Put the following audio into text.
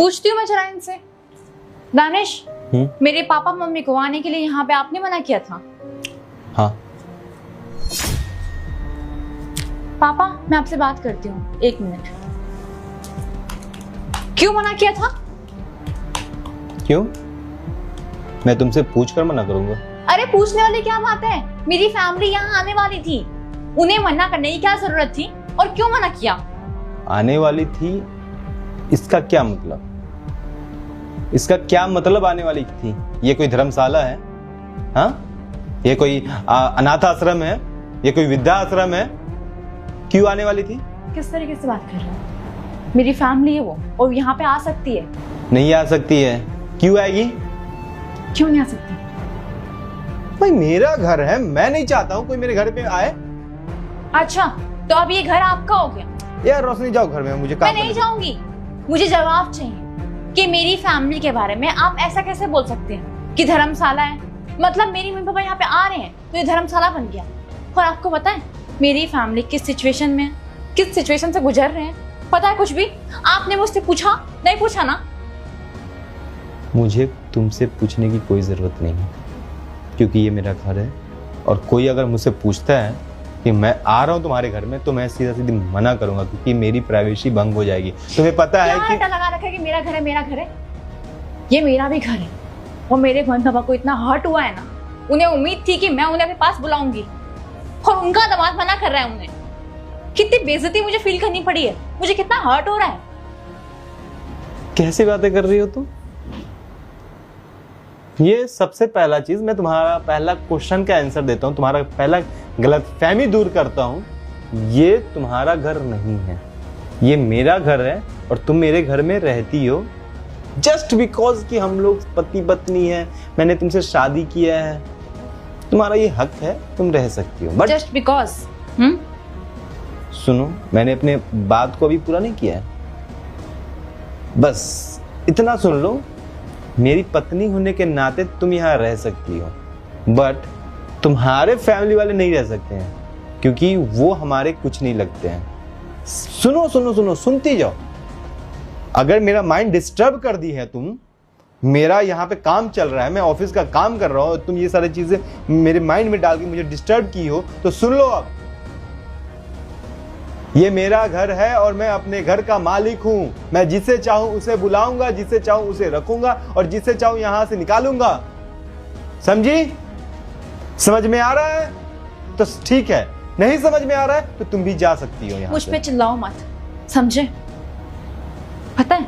पूछती हूँ मैं जरा इनसे। दानिश, मेरे पापा मम्मी को आने के लिए यहाँ पे आपने मना किया था। हाँ। पापा, मैं आपसे बात करती हूँ, 1 मिनट। क्यों मना किया था? क्यों? मैं तुमसे पूछकर मना करूंगा? अरे पूछने वाली क्या बात है? मेरी फैमिली यहाँ आने वाली थी, उन्हें मना करने की क्या जरूरत थी और क्यों मना किया? आने वाली थी, इसका क्या मतलब? इसका क्या मतलब आने वाली थी? ये कोई धर्मशाला है? हाँ? ये कोई अनाथ आश्रम है? ये कोई वृद्धा आश्रम है? क्यों आने वाली थी? किस तरीके से बात कर रहे हो? मेरी फैमिली है वो, और यहाँ पे आ सकती है। नहीं आ सकती है। क्यों आएगी? क्यों नहीं आ सकती? भाई मेरा घर है, मैं नहीं चाहता हूँ कोई मेरे घर पे आए। अच्छा, तो अब ये घर आपका हो गया? यार रोशनी जाओ घर में, मुझे काम मैं नहीं जाऊंगी। मुझे जवाब चाहिए कि मेरी फैमिली के बारे में आप ऐसा कैसे बोल सकते हैं कि धर्मशाला है। मतलब मेरी मम्मी पापा यहाँ पे आ रहे हैं तो ये धर्मशाला बन गया। और आपको पता है मेरी फैमिली किस सिचुएशन में, किस सिचुएशन से गुजर रहे हैं? पता है कुछ भी? आपने मुझसे पूछा? नहीं पूछा ना? मुझे तुमसे पूछने की कोई जरूरत नहीं है, क्योंकि ये मेरा घर है। और कोई अगर मुझसे पूछता है कि मैं आ रहा हूँ तुम्हारे घर में, तो मैं सीधा सीधी मना करूंगा, क्योंकि मेरी प्राइवेसी भंग हो जाएगी। तुम्हें पता है कि लगा रखा है कि मेरा घर है, मेरा घर है। ये मेरा भी घर है। और मेरे मम्मी पापा को इतना हर्ट हुआ है ना, उन्हें उम्मीद थी कि मैं उन्हें अपने पास बुलाऊंगी, और उनका दामाद मना कर रहा है उन्हें। कितनी बेइज्जती मुझे फील करनी पड़ी है, मुझे कितना हर्ट हो रहा है। कैसी बातें कर रही हो तुम? ये सबसे पहला चीज, मैं तुम्हारा पहला क्वेश्चन का आंसर देता हूँ, तुम्हारा पहला गलतफहमी दूर करता हूँ। ये तुम्हारा घर नहीं है, ये मेरा घर है। और तुम मेरे घर में रहती हो जस्ट बिकॉज कि हम लोग पति पत्नी है, मैंने तुमसे शादी किया है, तुम्हारा ये हक है, तुम रह सकती हो। बट जस्ट बिकॉज सुनो, मैंने अपने बात को अभी पूरा नहीं किया है। बस इतना सुन लो, मेरी पत्नी होने के नाते तुम यहाँ रह सकती हो, बट तुम्हारे फैमिली वाले नहीं रह सकते हैं, क्योंकि वो हमारे कुछ नहीं लगते हैं। सुनो सुनो सुनो, सुनती जाओ। अगर मेरा माइंड डिस्टर्ब कर दी है तुम, मेरा यहाँ पे काम चल रहा है, मैं ऑफिस का काम कर रहा हूँ, तुम ये सारी चीजें मेरे माइंड में डाल के मुझे डिस्टर्ब की हो, तो सुन लो। अब ये मेरा घर है और मैं अपने घर का मालिक हूं। मैं जिसे चाहूं उसे बुलाऊंगा, जिसे चाहूं उसे रखूंगा, और जिसे चाहूं यहां से निकालूंगा। समझी? समझ में आ रहा है तो ठीक है, नहीं समझ में आ रहा है तो तुम भी जा सकती हो यहां से। मुझ पे चिल्लाओ मत, समझे? पता है